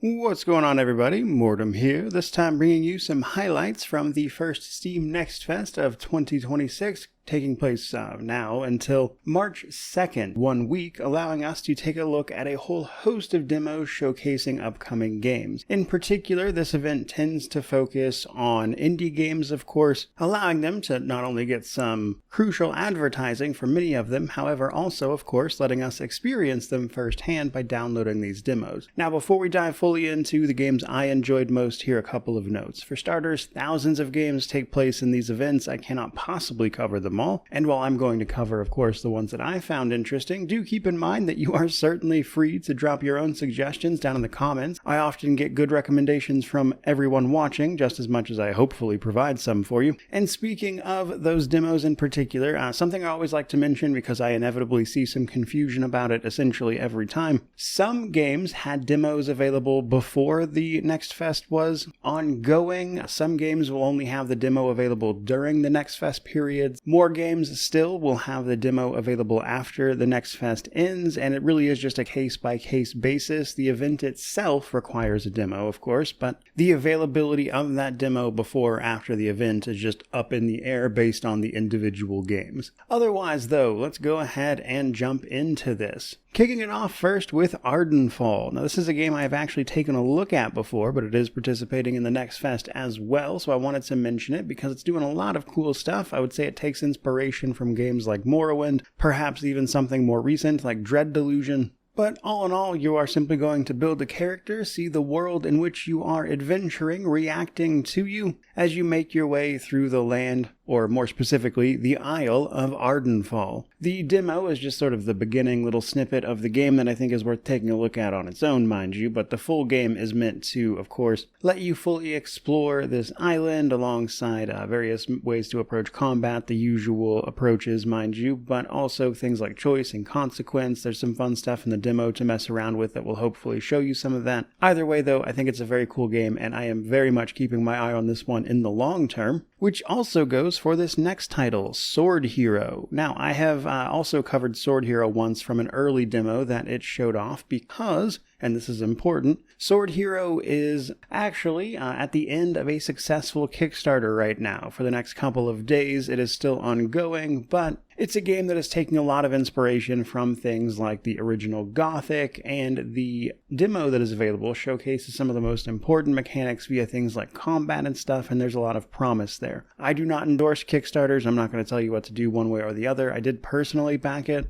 What's going on, everybody? Mortem here, this time bringing you some highlights from the first Steam Next Fest of 2026, taking place now until March 2nd, 1 week, allowing us to take a look at a whole host of demos showcasing upcoming games. In particular, this event tends to focus on indie games, of course, allowing them to not only get some crucial advertising for many of them, however also, of course, letting us experience them firsthand by downloading these demos. Now, before we dive fully into the games I enjoyed most, here are a couple of notes. For starters, thousands of games take place in these events. I cannot possibly cover them all, and while I'm going to cover, of course, the ones that I found interesting, do keep in mind that you are certainly free to drop your own suggestions down in the comments. I often get good recommendations from everyone watching, just as much as I hopefully provide some for you. And speaking of those demos in particular, something I always like to mention because I inevitably see some confusion about it essentially every time. Some games had demos available before the Next Fest was ongoing. Some games will only have the demo available during the Next Fest period. More games still will have the demo available after the Next Fest ends, and it really is just a case-by-case basis. The event itself requires a demo, of course, but the availability of that demo before or after the event is just up in the air based on the individual games. Otherwise, though, let's go ahead and jump into this. Kicking it off first with Ardenfall. Now, this is a game I have actually taken a look at before, but it is participating in the Next Fest as well, so I wanted to mention it because it's doing a lot of cool stuff. I would say it takes inspiration from games like Morrowind, perhaps even something more recent like Dread Delusion. But all in all, you are simply going to build a character, see the world in which you are adventuring reacting to you as you make your way through the land, or more specifically, the Isle of Ardenfall. The demo is just sort of the beginning little snippet of the game that I think is worth taking a look at on its own, mind you, but the full game is meant to, of course, let you fully explore this island alongside various ways to approach combat, the usual approaches, mind you, but also things like choice and consequence. There's some fun stuff in the demo to mess around with that will hopefully show you some of that. Either way, though, I think it's a very cool game, and I am very much keeping my eye on this one in the long term, which also goes for this next title, Sword Hero. Now, I have also covered Sword Hero once from an early demo that it showed off because, and this is important, Sword Hero is actually at the end of a successful Kickstarter right now. For the next couple of days, it is still ongoing, but it's a game that is taking a lot of inspiration from things like the original Gothic, and the demo that is available showcases some of the most important mechanics via things like combat and stuff, and there's a lot of promise there. I do not endorse Kickstarters. I'm not going to tell you what to do one way or the other. I did personally back it.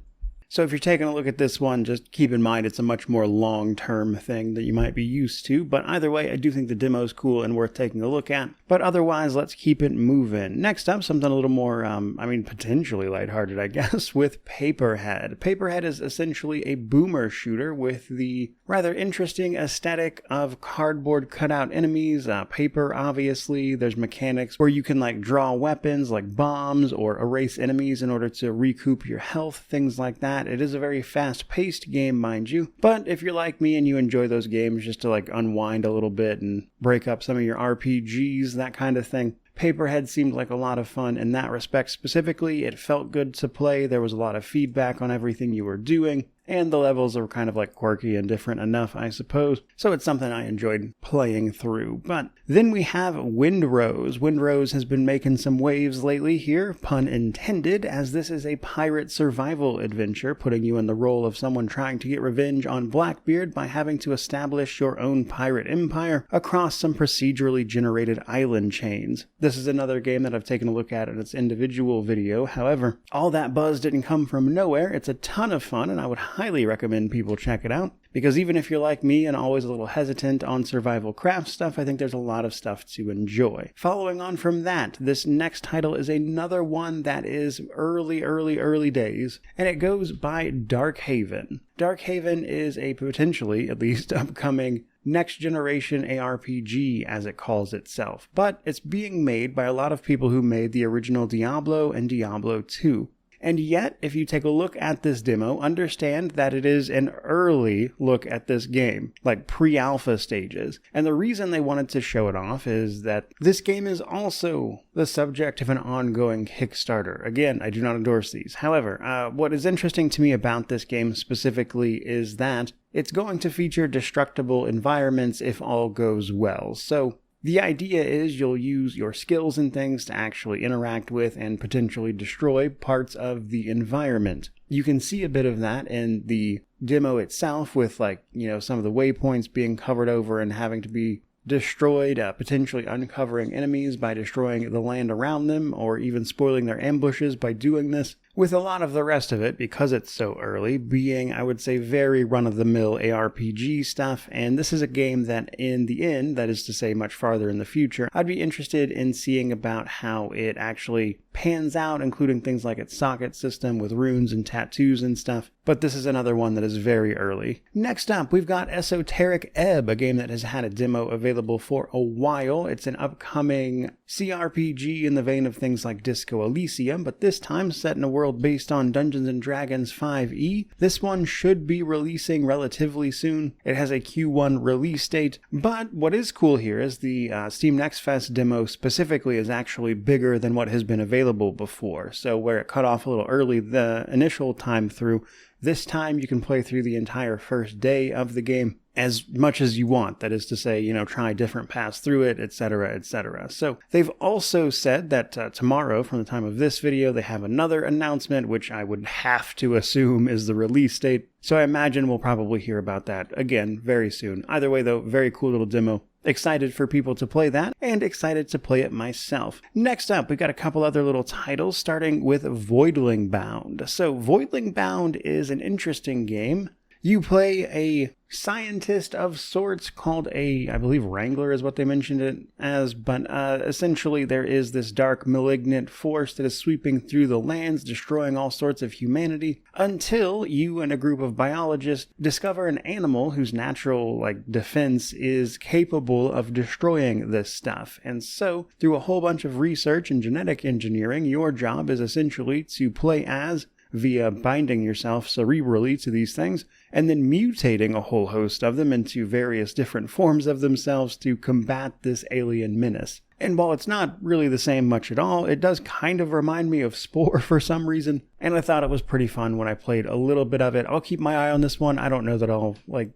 So if you're taking a look at this one, just keep in mind it's a much more long-term thing that you might be used to. But either way, I do think the demo is cool and worth taking a look at. But otherwise, let's keep it moving. Next up, something a little more, potentially lighthearted, I guess, with Paperhead. Paperhead is essentially a boomer shooter with the rather interesting aesthetic of cardboard cutout enemies, paper, obviously. There's mechanics where you can draw weapons like bombs or erase enemies in order to recoup your health, things like that. It is a very fast-paced game, mind you, but if you're like me and you enjoy those games just to unwind a little bit and break up some of your RPGs, that kind of thing, Paperhead seemed like a lot of fun in that respect specifically. It felt good to play. There was a lot of feedback on everything you were doing, and the levels are kind of quirky and different enough, I suppose. So it's something I enjoyed playing through. But then we have Windrose. Windrose has been making some waves lately here, pun intended, as this is a pirate survival adventure, putting you in the role of someone trying to get revenge on Blackbeard by having to establish your own pirate empire across some procedurally generated island chains. This is another game that I've taken a look at in its individual video. However, all that buzz didn't come from nowhere. It's a ton of fun, and I would highly recommend people check it out, because even if you're like me and always a little hesitant on survival craft stuff, I think there's a lot of stuff to enjoy. Following on from that, this next title is another one that is early days, and it goes by Darkhaven. Darkhaven is a potentially, at least, upcoming next generation ARPG, as it calls itself, but it's being made by a lot of people who made the original Diablo and Diablo 2. And yet, if you take a look at this demo, understand that it is an early look at this game, like pre-alpha stages. And the reason they wanted to show it off is that this game is also the subject of an ongoing Kickstarter. Again, I do not endorse these. However, what is interesting to me about this game specifically is that it's going to feature destructible environments if all goes well. So the idea is you'll use your skills and things to actually interact with and potentially destroy parts of the environment. You can see a bit of that in the demo itself with some of the waypoints being covered over and having to be destroyed, potentially uncovering enemies by destroying the land around them or even spoiling their ambushes by doing this. With a lot of the rest of it, because it's so early, being, I would say, very run-of-the-mill ARPG stuff, and this is a game that in the end, that is to say much farther in the future, I'd be interested in seeing about how it actually pans out, including things like its socket system with runes and tattoos and stuff, but this is another one that is very early. Next up, we've got Esoteric Ebb, a game that has had a demo available for a while. It's an upcoming CRPG in the vein of things like Disco Elysium, but this time set in a world based on Dungeons & Dragons 5e. This one should be releasing relatively soon. It has a Q1 release date, but what is cool here is the Steam Next Fest demo specifically is actually bigger than what has been available before. So where it cut off a little early the initial time through, this time you can play through the entire first day of the game as much as you want. That is to say, try different paths through it, etc., etc. So they've also said that tomorrow, from the time of this video, they have another announcement, which I would have to assume is the release date. So I imagine we'll probably hear about that again very soon. Either way, though, very cool little demo. Excited for people to play that, and excited to play it myself. Next up, we've got a couple other little titles, starting with Voidling Bound. So Voidling Bound is an interesting game. You play a scientist of sorts called I believe Wrangler is what they mentioned it as, but essentially there is this dark malignant force that is sweeping through the lands, destroying all sorts of humanity, until you and a group of biologists discover an animal whose natural defense is capable of destroying this stuff. And so, through a whole bunch of research and genetic engineering, your job is essentially to play as, via binding yourself cerebrally to these things, and then mutating a whole host of them into various different forms of themselves to combat this alien menace. And while it's not really the same much at all, it does kind of remind me of Spore for some reason, and I thought it was pretty fun when I played a little bit of it. I'll keep my eye on this one. I don't know that I'll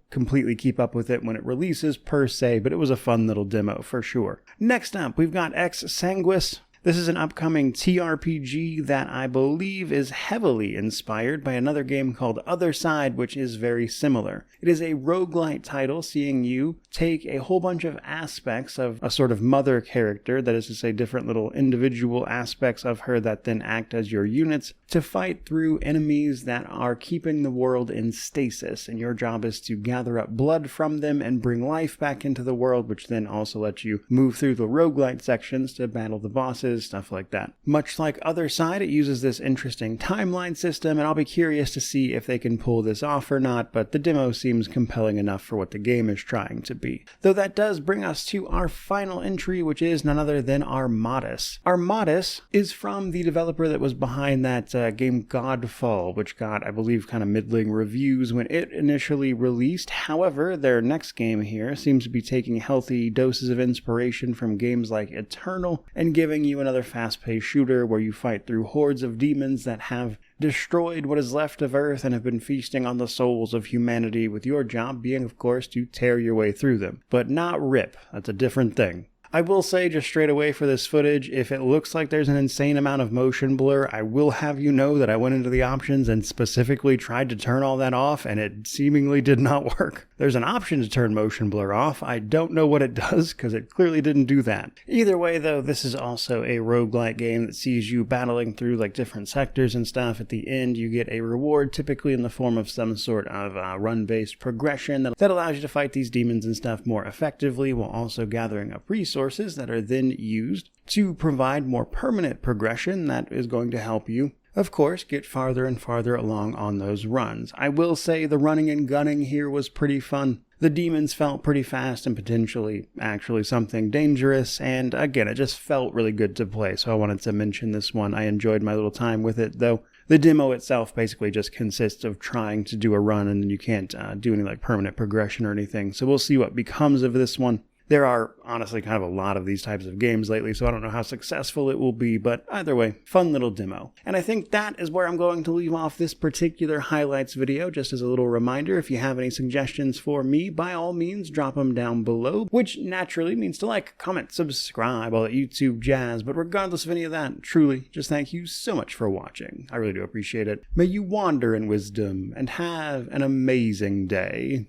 completely keep up with it when it releases per se, but it was a fun little demo for sure. Next up, we've got Sanguis. This is an upcoming TRPG that I believe is heavily inspired by another game called Other Side, which is very similar. It is a roguelite title, seeing you take a whole bunch of aspects of a sort of mother character, that is to say different little individual aspects of her that then act as your units, to fight through enemies that are keeping the world in stasis, and your job is to gather up blood from them and bring life back into the world, which then also lets you move through the roguelite sections to battle the bosses, stuff like that. Much like Other Side, it uses this interesting timeline system, and I'll be curious to see if they can pull this off or not, but the demo seems compelling enough for what the game is trying to be. Though that does bring us to our final entry, which is none other than Armatus. Armatus is from the developer that was behind that game Godfall, which got, I believe, kind of middling reviews when it initially released. However, their next game here seems to be taking healthy doses of inspiration from games like Eternal and giving you another fast-paced shooter where you fight through hordes of demons that have destroyed what is left of Earth and have been feasting on the souls of humanity, with your job being, of course, to tear your way through them. But not rip. That's a different thing. I will say just straight away for this footage, if it looks like there's an insane amount of motion blur, I will have you know that I went into the options and specifically tried to turn all that off, and it seemingly did not work. There's an option to turn motion blur off. I don't know what it does, because it clearly didn't do that. Either way, though, this is also a roguelike game that sees you battling through different sectors and stuff. At the end, you get a reward, typically in the form of some sort of run-based progression that allows you to fight these demons and stuff more effectively, while also gathering up resources that are then used to provide more permanent progression that is going to help you, of course, get farther and farther along on those runs. I will say the running and gunning here was pretty fun. The demons felt pretty fast and potentially actually something dangerous, and again, it just felt really good to play, so I wanted to mention this one. I enjoyed my little time with it, though The demo itself basically just consists of trying to do a run, and you can't do any like permanent progression or anything. So we'll see what becomes of this one. There are honestly kind of a lot of these types of games lately, so I don't know how successful it will be, but either way, fun little demo. And I think that is where I'm going to leave off this particular highlights video. Just as a little reminder, if you have any suggestions for me, by all means, drop them down below, which naturally means to like, comment, subscribe, all that YouTube jazz. But regardless of any of that, truly, just thank you so much for watching. I really do appreciate it. May you wander in wisdom and have an amazing day.